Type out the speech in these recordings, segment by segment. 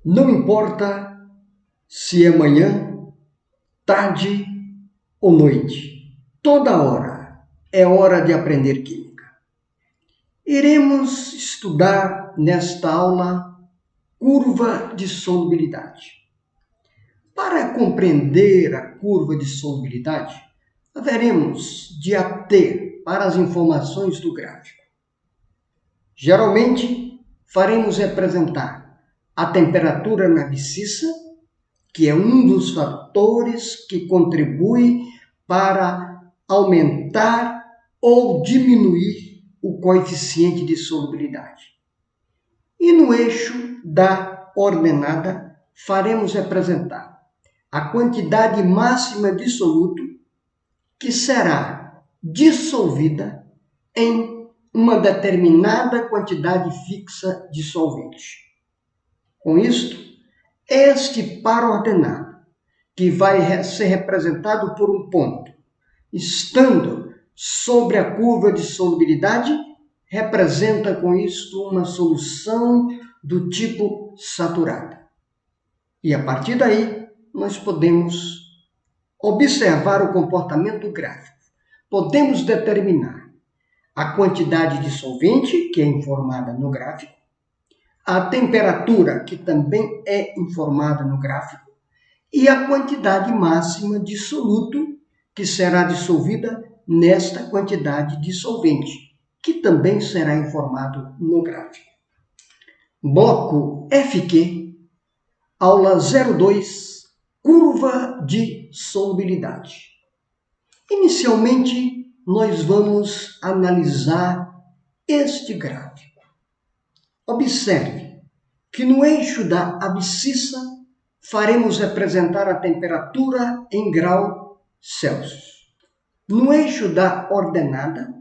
Não importa se é manhã, tarde ou noite, toda hora é hora de aprender química. Iremos estudar nesta aula curva de solubilidade. Para compreender a curva de solubilidade, haveremos de ater para as informações do gráfico. Geralmente, faremos representar a temperatura na abscissa, que é um dos fatores que contribui para aumentar ou diminuir o coeficiente de solubilidade. E no eixo da ordenada, faremos representar a quantidade máxima de soluto que será dissolvida em uma determinada quantidade fixa de solvente. Com isto, este par ordenado, que vai ser representado por um ponto, estando sobre a curva de solubilidade, representa com isto uma solução do tipo saturada. E a partir daí, nós podemos observar o comportamento gráfico. Podemos determinar a quantidade de solvente, que é informada no gráfico, a temperatura, que também é informada no gráfico, e a quantidade máxima de soluto, que será dissolvida nesta quantidade de solvente, que também será informado no gráfico. Bloco FQ, aula 02, curva de solubilidade. Inicialmente, nós vamos analisar este gráfico. Observe que no eixo da abscissa faremos representar a temperatura em grau Celsius. No eixo da ordenada,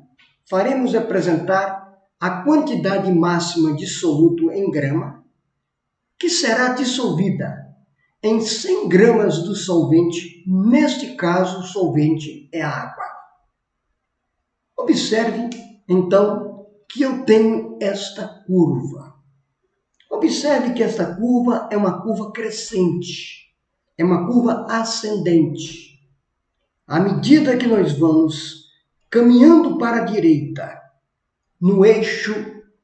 faremos representar a quantidade máxima de soluto em grama, que será dissolvida em 100 gramas do solvente. Neste caso, o solvente é a água. Observe, então, que eu tenho esta curva. Observe que esta curva é uma curva crescente, é uma curva ascendente. À medida que nós vamos caminhando para a direita, no eixo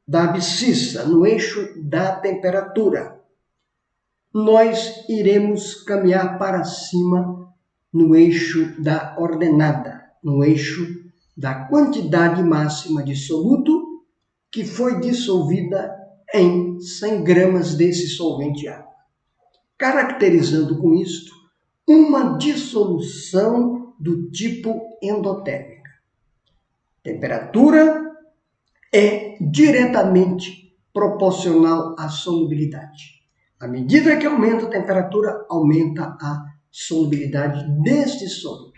da abscissa, no eixo da temperatura, nós iremos caminhar para cima no eixo da ordenada, no eixo da quantidade máxima de soluto que foi dissolvida em 100 gramas desse solvente água, caracterizando com isto uma dissolução do tipo endotérmica. Temperatura é diretamente proporcional à solubilidade. À medida que aumenta a temperatura, aumenta a solubilidade deste soluto.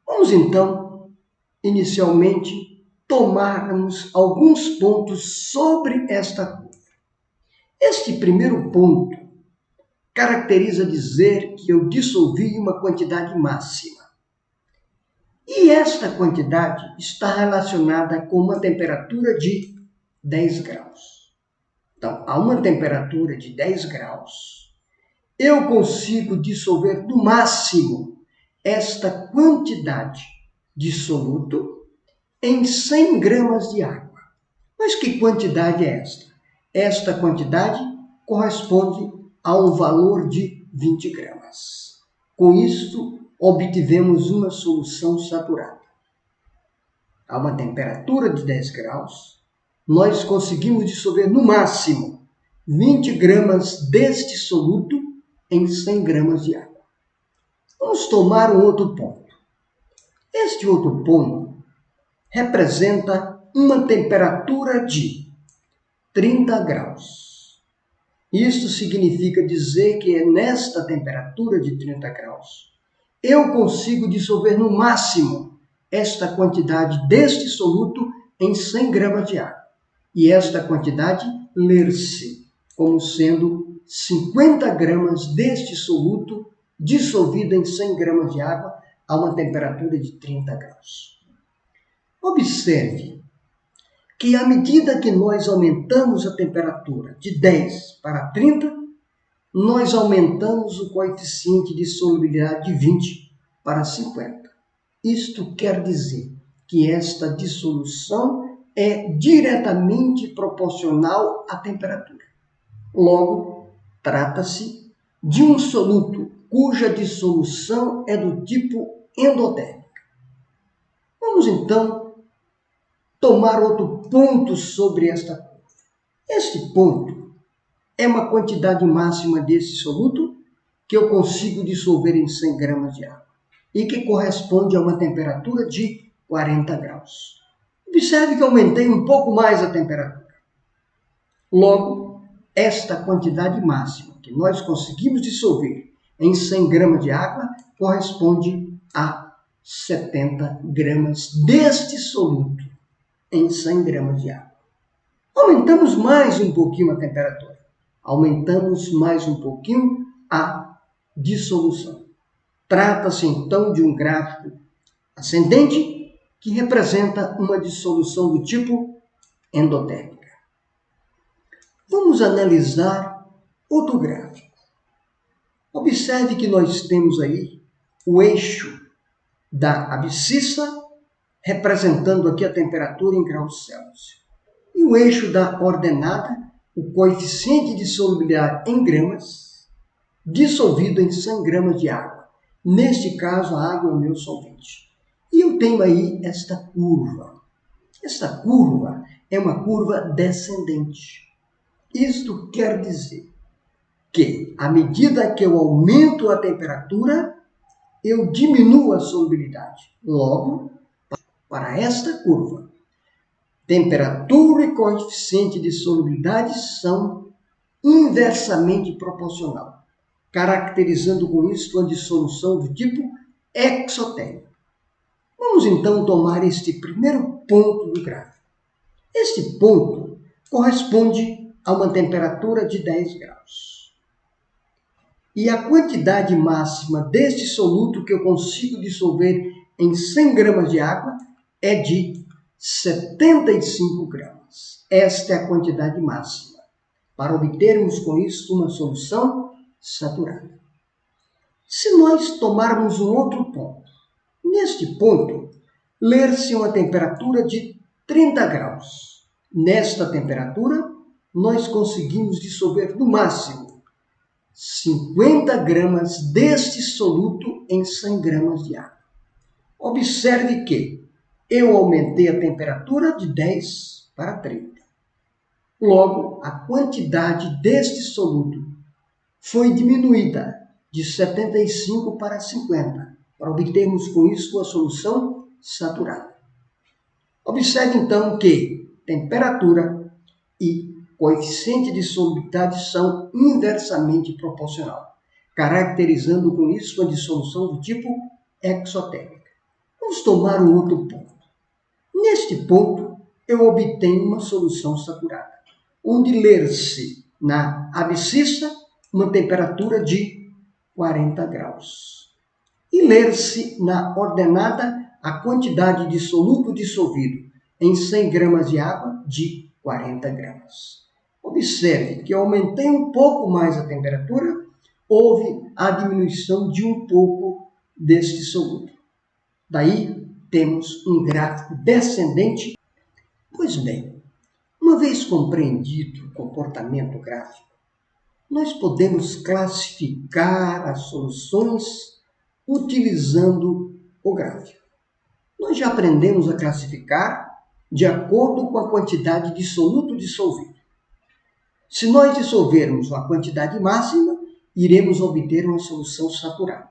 Vamos então, inicialmente, tomarmos alguns pontos sobre esta curva. Este primeiro ponto caracteriza dizer que eu dissolvi uma quantidade máxima. E esta quantidade está relacionada com uma temperatura de 10 graus. Então, a uma temperatura de 10 graus, eu consigo dissolver no máximo esta quantidade de soluto em 100 gramas de água. Mas que quantidade é esta? Esta quantidade corresponde a um valor de 20 gramas. Com isto, obtivemos uma solução saturada. A uma temperatura de 10 graus, nós conseguimos dissolver no máximo 20 gramas deste soluto em 100 gramas de água. Vamos tomar um outro ponto. Este outro ponto representa uma temperatura de 30 graus. Isto significa dizer que nesta temperatura de 30 graus, eu consigo dissolver no máximo esta quantidade deste soluto em 100 gramas de água. E esta quantidade ler-se como sendo 50 gramas deste soluto dissolvido em 100 gramas de água a uma temperatura de 30 graus. Observe que à medida que nós aumentamos a temperatura de 10 para 30, nós aumentamos o coeficiente de solubilidade de 20 para 50. Isto quer dizer que esta dissolução é diretamente proporcional à temperatura. Logo, trata-se de um soluto cuja dissolução é do tipo endotérmica. Vamos então tomar outro ponto sobre esta curva. Este ponto é uma quantidade máxima desse soluto que eu consigo dissolver em 100 gramas de água e que corresponde a uma temperatura de 40 graus. Observe que aumentei um pouco mais a temperatura. Logo, esta quantidade máxima que nós conseguimos dissolver em 100 gramas de água corresponde a 70 gramas deste soluto em 100 gramas de água. Aumentamos mais um pouquinho a temperatura. Aumentamos mais um pouquinho a dissolução. Trata-se então de um gráfico ascendente que representa uma dissolução do tipo endotérmica. Vamos analisar outro gráfico. Observe que nós temos aí o eixo da abscissa, representando aqui a temperatura em graus Celsius. E o eixo da ordenada, o coeficiente de solubilidade em gramas, dissolvido em 100 gramas de água. Neste caso, a água é o meu solvente. E eu tenho aí esta curva. Esta curva é uma curva descendente. Isto quer dizer que, à medida que eu aumento a temperatura, eu diminuo a solubilidade. Logo, para esta curva, temperatura e coeficiente de solubilidade são inversamente proporcional, caracterizando com isso uma dissolução do tipo exotérmico. Vamos então tomar este primeiro ponto do gráfico. Este ponto corresponde a uma temperatura de 10 graus. E a quantidade máxima deste soluto que eu consigo dissolver em 100 gramas de água é de 75 gramas. Esta é a quantidade máxima, para obtermos com isso uma solução saturada. Se nós tomarmos um outro ponto, neste ponto, ler-se uma temperatura de 30 graus. Nesta temperatura, nós conseguimos dissolver no máximo 50 gramas deste soluto em 100 gramas de água. Observe que eu aumentei a temperatura de 10 para 30. Logo, a quantidade deste soluto foi diminuída de 75 para 50, para obtermos com isso a solução saturada. Observe então que temperatura e coeficiente de solubilidade são inversamente proporcional, caracterizando com isso uma dissolução do tipo exotérmica. Vamos tomar um outro ponto. Neste ponto, eu obtenho uma solução saturada, onde ler-se na abscissa uma temperatura de 40 graus. E ler-se na ordenada a quantidade de soluto dissolvido em 100 gramas de água de 40 gramas. Observe que eu aumentei um pouco mais a temperatura, houve a diminuição de um pouco deste soluto. Daí temos um gráfico descendente. Pois bem, uma vez compreendido o comportamento gráfico, nós podemos classificar as soluções utilizando o gráfico. Nós já aprendemos a classificar de acordo com a quantidade de soluto dissolvido. Se nós dissolvermos a quantidade máxima, iremos obter uma solução saturada.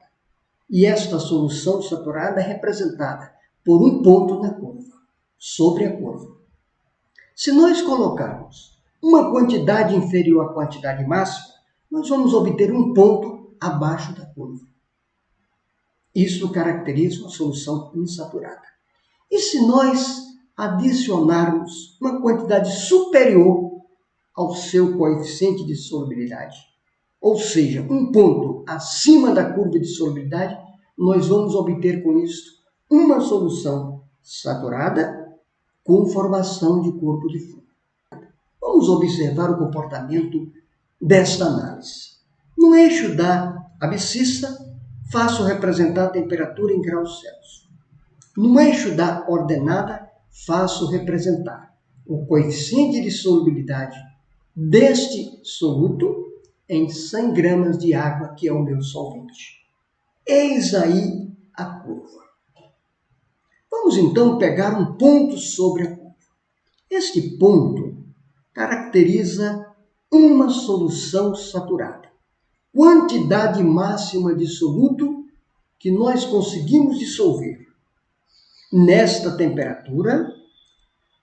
E esta solução saturada é representada por um ponto na curva, sobre a curva. Se nós colocarmos uma quantidade inferior à quantidade máxima, nós vamos obter um ponto abaixo da curva. Isso caracteriza uma solução insaturada. E se nós adicionarmos uma quantidade superior ao seu coeficiente de solubilidade, ou seja, um ponto acima da curva de solubilidade, nós vamos obter com isso uma solução saturada com formação de corpo de fundo. Vamos observar o comportamento desta análise. No eixo da abscissa, faço representar a temperatura em graus Celsius. No eixo da ordenada, faço representar o coeficiente de solubilidade deste soluto em 100 gramas de água, que é o meu solvente. Eis aí a curva. Vamos então pegar um ponto sobre a curva. Este ponto caracteriza uma solução saturada. Quantidade máxima de soluto que nós conseguimos dissolver nesta temperatura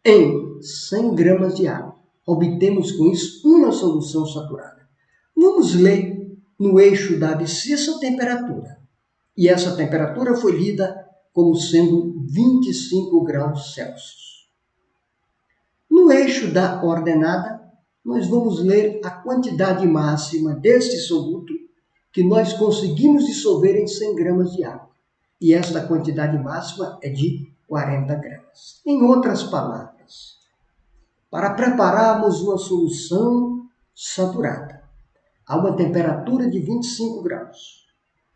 em 100 gramas de água. Obtemos com isso uma solução saturada. Vamos ler no eixo da abscissa a temperatura. E essa temperatura foi lida como sendo 25 graus Celsius. No eixo da ordenada, nós vamos ler a quantidade máxima deste soluto que nós conseguimos dissolver em 100 gramas de água. E esta quantidade máxima é de 40 gramas. Em outras palavras, para prepararmos uma solução saturada a uma temperatura de 25 graus,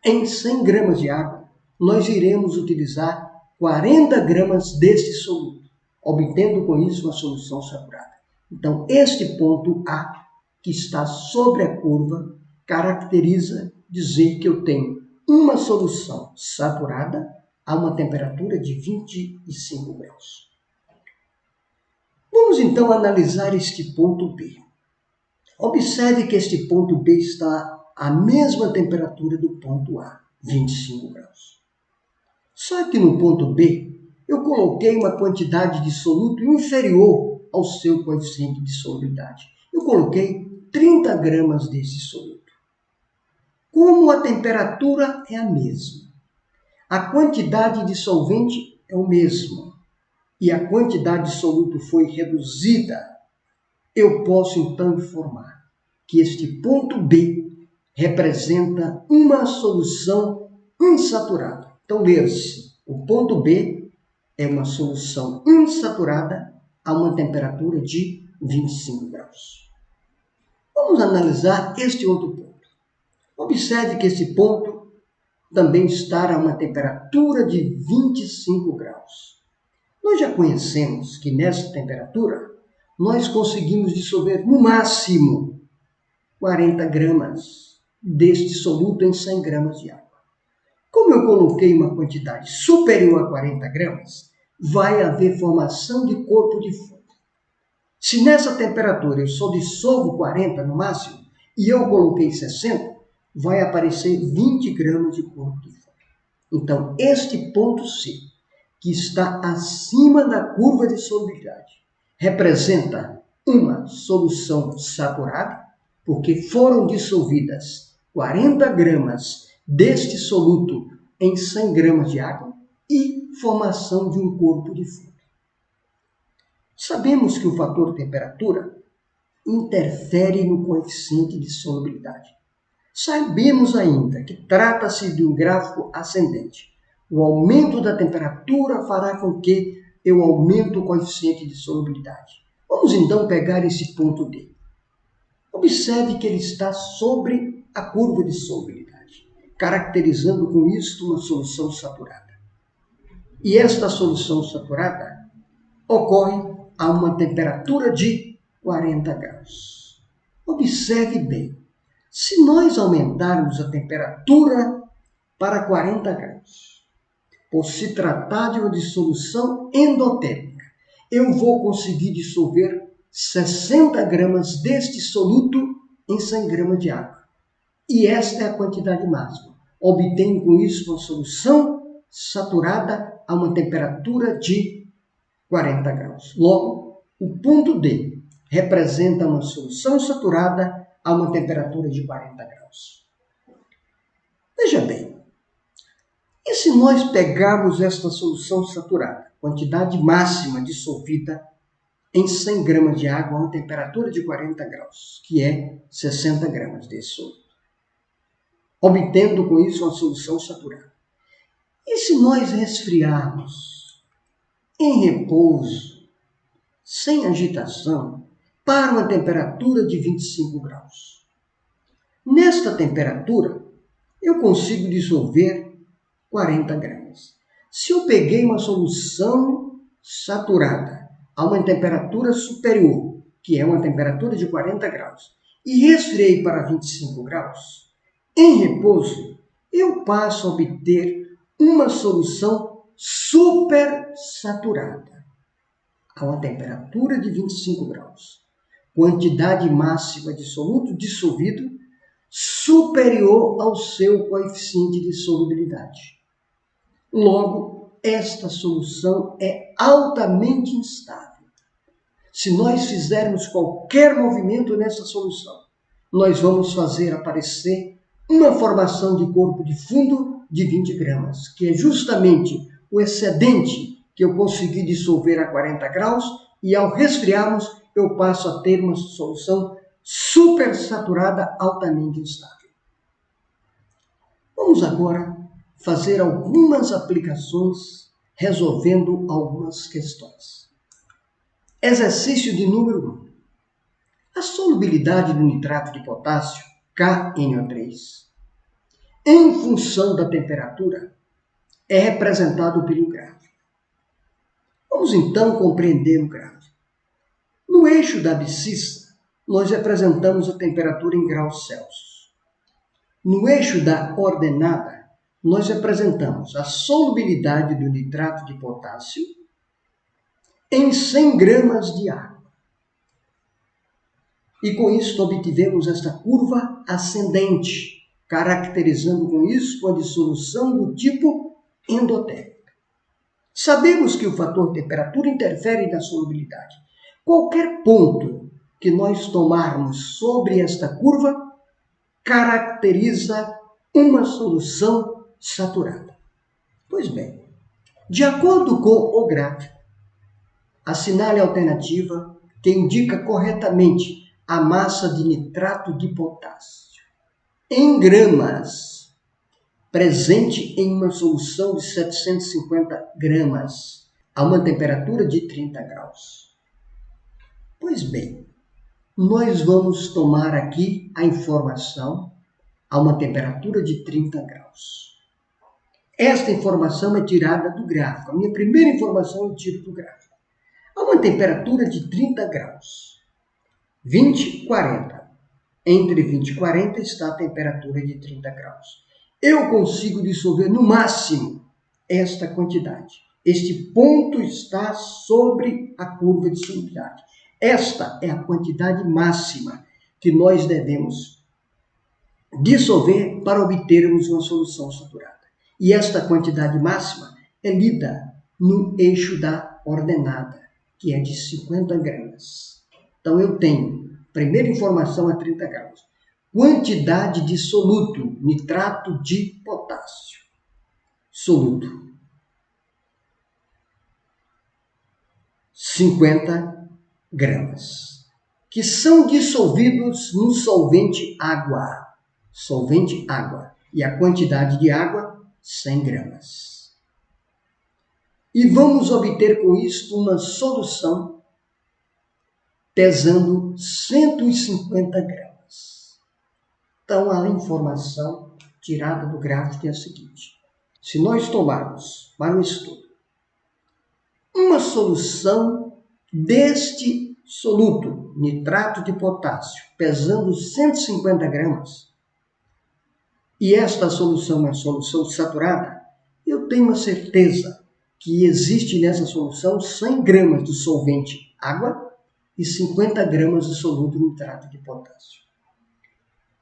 em 100 gramas de água, nós iremos utilizar 40 gramas deste soluto, obtendo com isso uma solução saturada. Então, este ponto A, que está sobre a curva, caracteriza dizer que eu tenho uma solução saturada a uma temperatura de 25 graus. Vamos então analisar este ponto B. Observe que este ponto B está à mesma temperatura do ponto A, 25 graus. Só que no ponto B, eu coloquei uma quantidade de soluto inferior ao seu coeficiente de solubilidade. Eu coloquei 30 gramas desse soluto. Como a temperatura é a mesma, a quantidade de solvente é o mesmo e a quantidade de soluto foi reduzida, eu posso então informar que este ponto B representa uma solução insaturada. Então, ler-se, o ponto B é uma solução insaturada a uma temperatura de 25 graus. Vamos analisar este outro ponto. Observe que esse ponto também está a uma temperatura de 25 graus. Nós já conhecemos que nessa temperatura nós conseguimos dissolver no máximo 40 gramas deste soluto em 100 gramas de água. Como eu coloquei uma quantidade superior a 40 gramas, vai haver formação de corpo de fundo. Se nessa temperatura eu só dissolvo 40 no máximo e eu coloquei 60, vai aparecer 20 gramas de corpo de fundo. Então, este ponto C, que está acima da curva de solubilidade, representa uma solução saturada, porque foram dissolvidas 40 gramas deste soluto em 100 gramas de água e formação de um corpo de fundo. Sabemos que o fator temperatura interfere no coeficiente de solubilidade. Sabemos ainda que trata-se de um gráfico ascendente. O aumento da temperatura fará com que eu aumente o coeficiente de solubilidade. Vamos então pegar esse ponto D. Observe que ele está sobre a curva de solubilidade, caracterizando com isto uma solução saturada. E esta solução saturada ocorre a uma temperatura de 40 graus. Observe bem, se nós aumentarmos a temperatura para 40 graus, por se tratar de uma dissolução endotérmica, eu vou conseguir dissolver 60 gramas deste soluto em 100 gramas de água. E esta é a quantidade máxima. Obtenho com isso uma solução saturada a uma temperatura de 40 graus. Logo, o ponto D representa uma solução saturada a uma temperatura de 40 graus. Veja bem, e se nós pegarmos esta solução saturada, quantidade máxima dissolvida em 100 gramas de água a uma temperatura de 40 graus, que é 60 gramas desse soluto, obtendo com isso uma solução saturada. E se nós resfriarmos em repouso, sem agitação, para uma temperatura de 25 graus? Nesta temperatura, eu consigo dissolver 40 gramas. Se eu peguei uma solução saturada a uma temperatura superior, que é uma temperatura de 40 graus, e resfriei para 25 graus, em repouso, eu passo a obter uma solução supersaturada a uma temperatura de 25 graus. Quantidade máxima de soluto dissolvido superior ao seu coeficiente de solubilidade. Logo, esta solução é altamente instável. Se nós fizermos qualquer movimento nessa solução, nós vamos fazer aparecer uma formação de corpo de fundo de 20 gramas, que é justamente o excedente que eu consegui dissolver a 40 graus, e ao resfriarmos eu passo a ter uma solução supersaturada, altamente instável. Vamos agora fazer algumas aplicações resolvendo algumas questões. Exercício de número 1. A solubilidade do nitrato de potássio, KNO3, em função da temperatura, é representado pelo gráfico. Vamos então compreender o gráfico. No eixo da abscissa, nós representamos a temperatura em graus Celsius. No eixo da ordenada, nós representamos a solubilidade do nitrato de potássio em 100 gramas de água. E com isso obtivemos esta curva ascendente, caracterizando com isso a dissolução do tipo endotérmica. Sabemos que o fator temperatura interfere na solubilidade. Qualquer ponto que nós tomarmos sobre esta curva caracteriza uma solução saturada. Pois bem, de acordo com o gráfico, assinale a alternativa que indica corretamente a massa de nitrato de potássio em gramas, presente em uma solução de 750 gramas, a uma temperatura de 30 graus. Pois bem, nós vamos tomar aqui a informação a uma temperatura de 30 graus. Esta informação é tirada do gráfico. A minha primeira informação eu tiro do gráfico. A uma temperatura de 30 graus, 20 e 40. Entre 20 e 40 está a temperatura de 30 graus. Eu consigo dissolver no máximo esta quantidade. Este ponto está sobre a curva de solubilidade. Esta é a quantidade máxima que nós devemos dissolver para obtermos uma solução saturada. E esta quantidade máxima é lida no eixo da ordenada, que é de 50 gramas. Então eu tenho, primeira informação a 30 graus, quantidade de soluto, nitrato de potássio. Soluto, 50 gramas, que são dissolvidos no solvente água. Solvente água. E a quantidade de água, 100 gramas. E vamos obter com isto uma solução pesando 150 gramas. Então, a informação tirada do gráfico é a seguinte. Se nós tomarmos para o estudo uma solução deste soluto, nitrato de potássio, pesando 150 gramas, e esta solução é solução saturada, eu tenho uma certeza que existe nessa solução 100 gramas de solvente água e 50 gramas de soluto nitrato de potássio.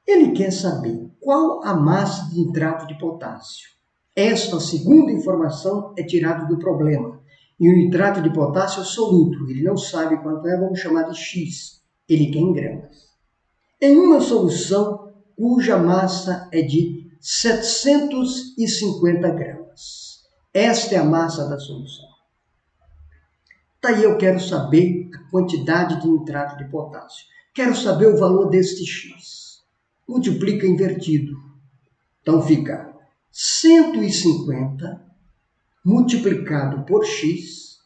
Ele quer saber qual a massa de nitrato de potássio. Esta segunda informação é tirada do problema. E o nitrato de potássio é soluto. Ele não sabe quanto é, vamos chamar de X. Ele quer em gramas. Em uma solução cuja massa é de 750 gramas. Esta é a massa da solução. Daí eu quero saber a quantidade de nitrato de potássio. Quero saber o valor deste X. Multiplica invertido. Então fica 150 multiplicado por X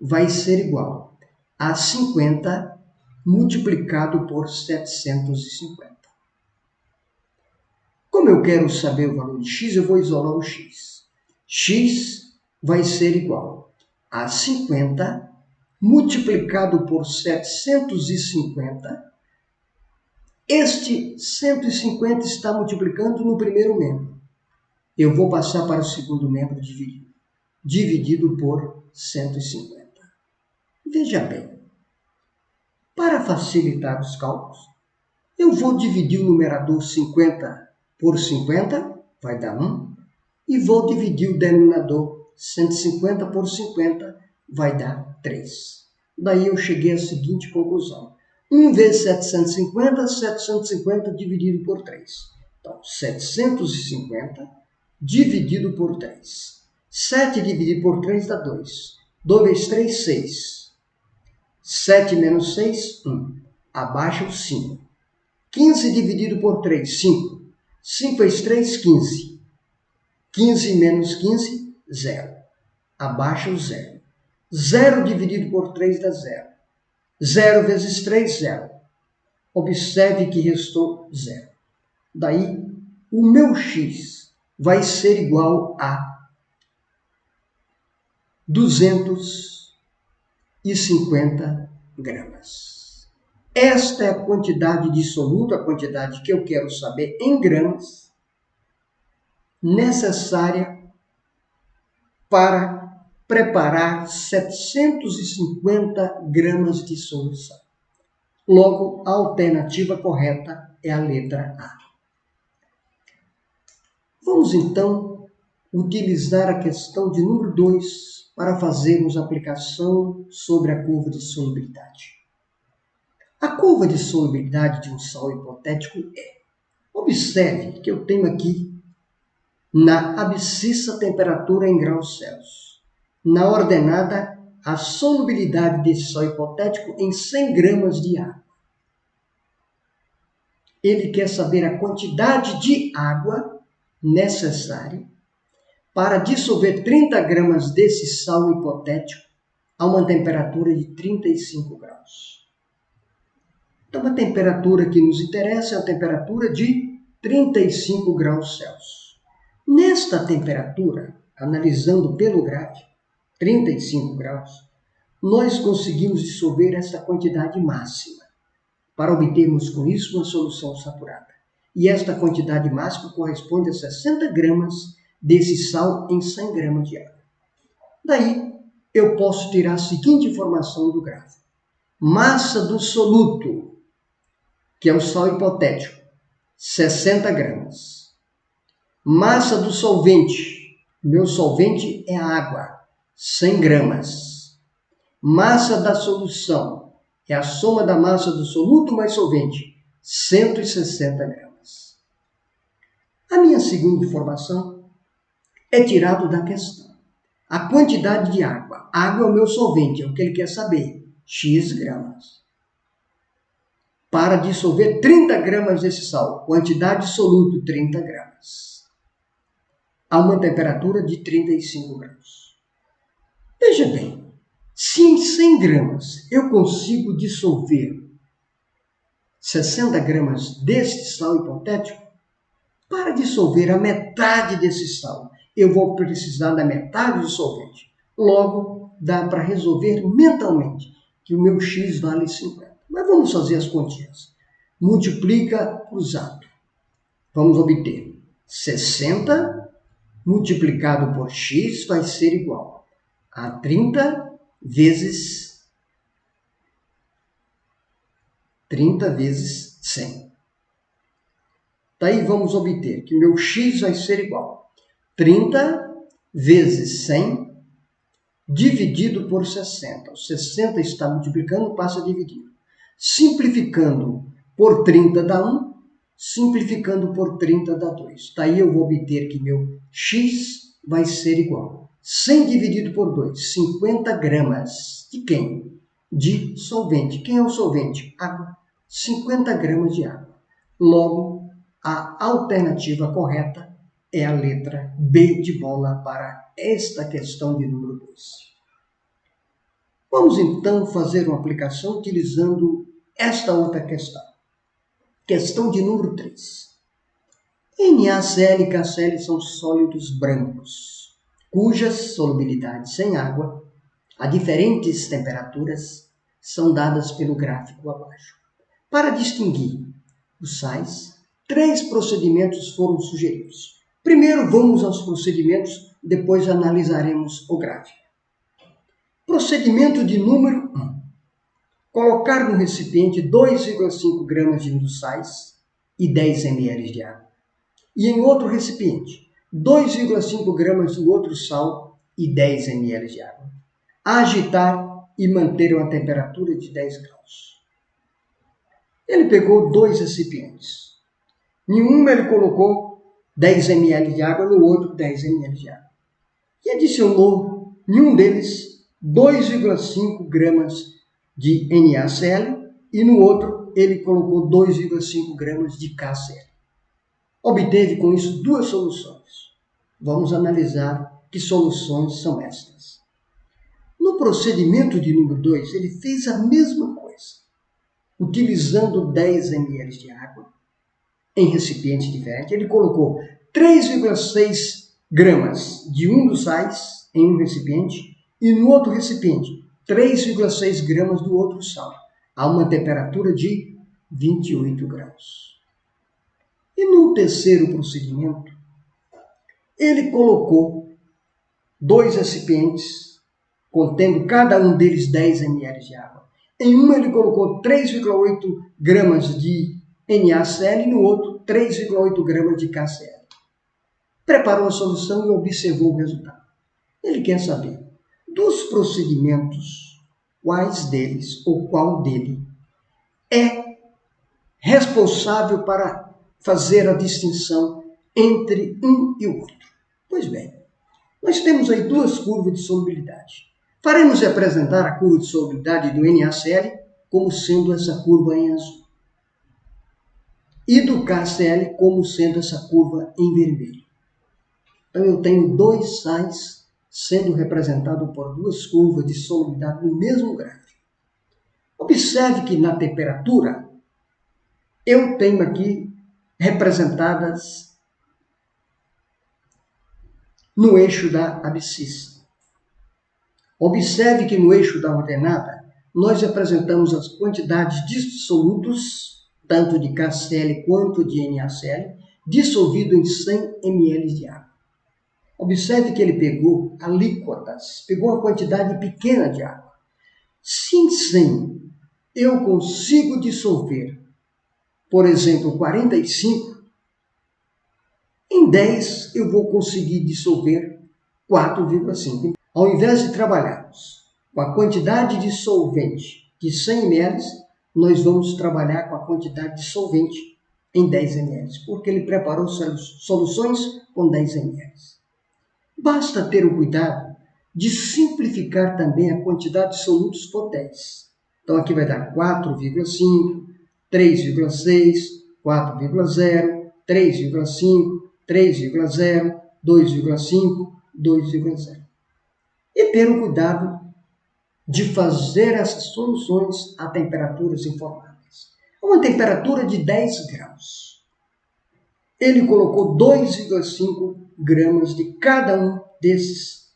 vai ser igual a 50 multiplicado por 750. Como eu quero saber o valor de x, eu vou isolar o x. X vai ser igual a 50 multiplicado por 750. Este 150 está multiplicando no primeiro membro. Eu vou passar para o segundo membro dividido por 150. Veja bem, para facilitar os cálculos, eu vou dividir o numerador 50 por 50, vai dar 1, e vou dividir o denominador 150 por 50, vai dar 3. Daí eu cheguei à seguinte conclusão. 1 vezes 750, 750 dividido por 3. Então, 750 dividido por 3. 7 dividido por 3 dá 2. 2 vezes 3, 6. 7 menos 6, 1. Abaixa o 5. 15 dividido por 3, 5. 5 vezes 3, 15. 15 menos 15, 0. Abaixa o 0. 0 dividido por 3 dá 0. 0 vezes 3, 0. Observe que restou 0. Daí, o meu x vai ser igual a 250 gramas. Esta é a quantidade dissoluta, a quantidade que eu quero saber em gramas, necessária para preparar 750 gramas de solução. Logo, a alternativa correta é a letra A. Vamos então utilizar a questão de número 2 para fazermos a aplicação sobre a curva de solubilidade. A curva de solubilidade de um sal hipotético é: observe que eu tenho aqui na abscissa temperatura em graus Celsius, na ordenada a solubilidade desse sal hipotético em 100 gramas de água. Ele quer saber a quantidade de água necessária para dissolver 30 gramas desse sal hipotético a uma temperatura de 35 graus. Então, a temperatura que nos interessa é a temperatura de 35 graus Celsius. Nesta temperatura, analisando pelo gráfico, 35 graus, nós conseguimos dissolver essa quantidade máxima, para obtermos com isso uma solução saturada. E esta quantidade máxima corresponde a 60 gramas desse sal em 100 gramas de água. Daí, eu posso tirar a seguinte informação do gráfico. Massa do soluto, que é o sal hipotético, 60 gramas. Massa do solvente, meu solvente é a água, 100 gramas. Massa da solução, é a soma da massa do soluto mais solvente, 160 gramas. A minha segunda informação é tirado da questão. A quantidade de água. Água é o meu solvente, é o que ele quer saber. X gramas. Para dissolver 30 gramas desse sal. Quantidade de soluto, 30 gramas. A uma temperatura de 35 graus. Veja bem, se em 100 gramas eu consigo dissolver 60 gramas deste sal hipotético, para dissolver a metade desse sal, eu vou precisar da metade do solvente. Logo, dá para resolver mentalmente que o meu x vale 50. Mas vamos fazer as continhas. Multiplica cruzado. Vamos obter 60 multiplicado por x vai ser igual a 30 vezes 100. Daí vamos obter que meu x vai ser igual a 30 vezes 100 dividido por 60. O 60 está multiplicando, passa a dividir. Simplificando por 30 dá 1, simplificando por 30 dá 2. Daí eu vou obter que meu x vai ser igual a 100 dividido por 2, 50 gramas. De quem? De solvente. Quem é o solvente? Água. 50 gramas de água. Logo, a alternativa correta é a letra B de bola para esta questão de número 2. Vamos então fazer uma aplicação utilizando esta outra questão. Questão de número 3. NaCl e KCl são sólidos brancos, cujas solubilidades em água, a diferentes temperaturas, são dadas pelo gráfico abaixo. Para distinguir os sais, 3 procedimentos foram sugeridos. Primeiro vamos aos procedimentos, depois analisaremos o gráfico. Procedimento de número 1. Colocar no recipiente 2,5 gramas de um dos sais e 10 ml de água. E em outro recipiente, 2,5 gramas do outro sal e 10 ml de água. Agitar e manter uma temperatura de 10 graus. Ele pegou 2 recipientes. Em um ele colocou 10 ml de água, no outro 10 ml de água. E adicionou em um deles 2,5 gramas de NaCl e no outro ele colocou 2,5 gramas de KCl. Obteve com isso 2 soluções. Vamos analisar que soluções são estas. No procedimento de número 2, ele fez a mesma coisa, utilizando 10 ml de água em recipiente diferente. Ele colocou 3,6 gramas de um dos sais em um recipiente e no outro recipiente 3,6 gramas do outro sal, a uma temperatura de 28 graus. E no terceiro procedimento, ele colocou 2 recipientes, contendo cada um deles 10 ml de água. Em um ele colocou 3,8 gramas de NaCl e no outro 3,8 gramas de KCl. Preparou a solução e observou o resultado. Ele quer saber, dos procedimentos, quais deles ou qual dele é responsável para fazer a distinção entre um e o outro. Pois bem, nós temos aí 2 curvas de solubilidade. Faremos representar a curva de solubilidade do NaCl como sendo essa curva em azul e do KCl como sendo essa curva em vermelho. Então eu tenho 2 sais sendo representados por 2 curvas de solubilidade no mesmo gráfico. Observe que na temperatura eu tenho aqui representadas no eixo da abscissa. Observe que no eixo da ordenada, nós apresentamos as quantidades de solutos, tanto de KCl quanto de NaCl, dissolvido em 100 ml de água. Observe que ele pegou alíquotas, pegou uma quantidade pequena de água. Se em 100 eu consigo dissolver, por exemplo, 45, em 10 eu vou conseguir dissolver 4,5. Ao invés de trabalharmos com a quantidade de solvente de 100 ml, nós vamos trabalhar com a quantidade de solvente em 10 ml, porque ele preparou soluções com 10 ml. Basta ter o cuidado de simplificar também a quantidade de solutos por 10. Então aqui vai dar 4,5, 3,6, 4,0, 3,5, 3,0, 2,5, 2,0. E ter o cuidado de fazer essas soluções a temperaturas informadas. Uma temperatura de 10 graus. Ele colocou 2,5 gramas de cada um desses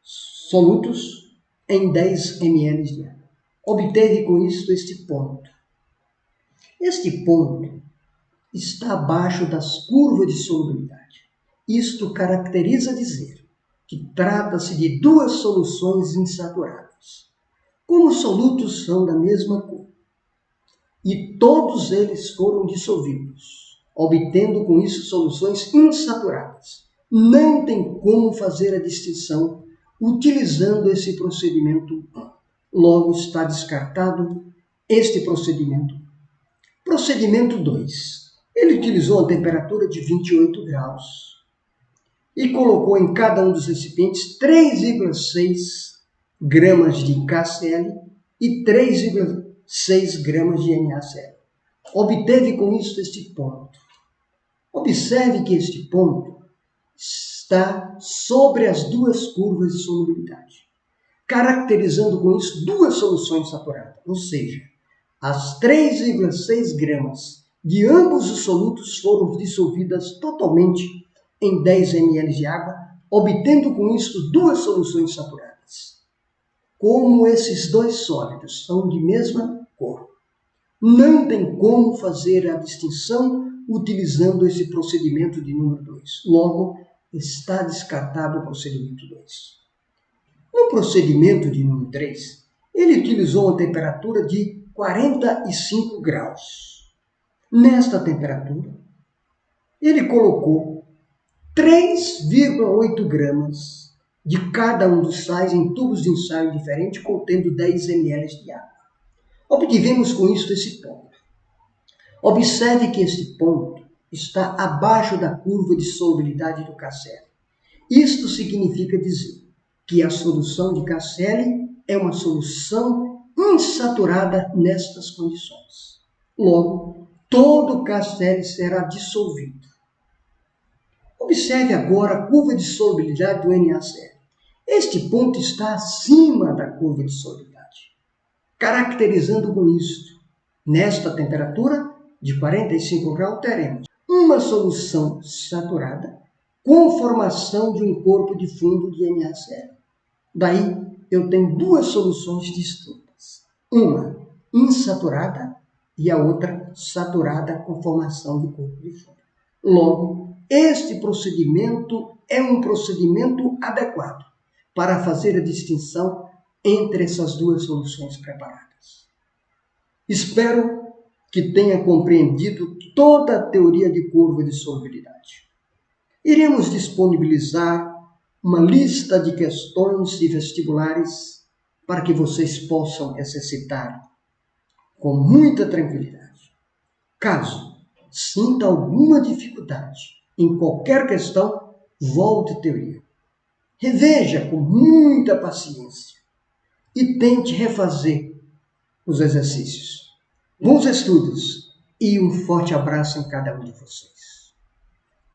solutos em 10 ml de água. Obteve com isso este ponto. Este ponto está abaixo das curvas de solubilidade. Isto caracteriza dizer que trata-se de 2 soluções insaturadas. Como os solutos são da mesma cor e todos eles foram dissolvidos, obtendo com isso soluções insaturadas, não tem como fazer a distinção utilizando esse procedimento. Logo está descartado este procedimento. Procedimento 2. Ele utilizou a temperatura de 28 graus e colocou em cada um dos recipientes 3,6 gramas de KCl e 3,6 gramas de NaCl. Obteve com isso este ponto. Observe que este ponto está sobre as 2 curvas de solubilidade, caracterizando com isso 2 soluções saturadas, ou seja, as 3,6 gramas de ambos os solutos foram dissolvidas totalmente em 10 ml de água, obtendo com isso duas soluções saturadas. Como esses dois sólidos são de mesma cor, não tem como fazer a distinção utilizando esse procedimento de número 2. Logo, está descartado o procedimento 2. No procedimento de número 3, ele utilizou uma temperatura de 45 graus. Nesta temperatura, ele colocou 3,8 gramas de cada um dos sais em tubos de ensaio diferentes, contendo 10 ml de água. Obtivemos com isso esse ponto. Observe que este ponto está abaixo da curva de solubilidade do KCl. Isto significa dizer que a solução de KCl é uma solução insaturada nestas condições. Logo, todo o KCl será dissolvido. Observe agora a curva de solubilidade do NaCl. Este ponto está acima da curva de solubilidade, caracterizando com isto, nesta temperatura de 45 graus, teremos uma solução saturada com formação de um corpo de fundo de NaCl. Daí, eu tenho duas soluções distintas, uma insaturada e a outra saturada com formação de corpo de fundo. Logo, este procedimento é um procedimento adequado para fazer a distinção entre essas duas soluções preparadas. Espero que tenha compreendido toda a teoria de curva de solubilidade. Iremos disponibilizar uma lista de questões de vestibulares para que vocês possam exercitar com muita tranquilidade. Caso sinta alguma dificuldade em qualquer questão, volte à teoria. Reveja com muita paciência e tente refazer os exercícios. Bons estudos e um forte abraço em cada um de vocês.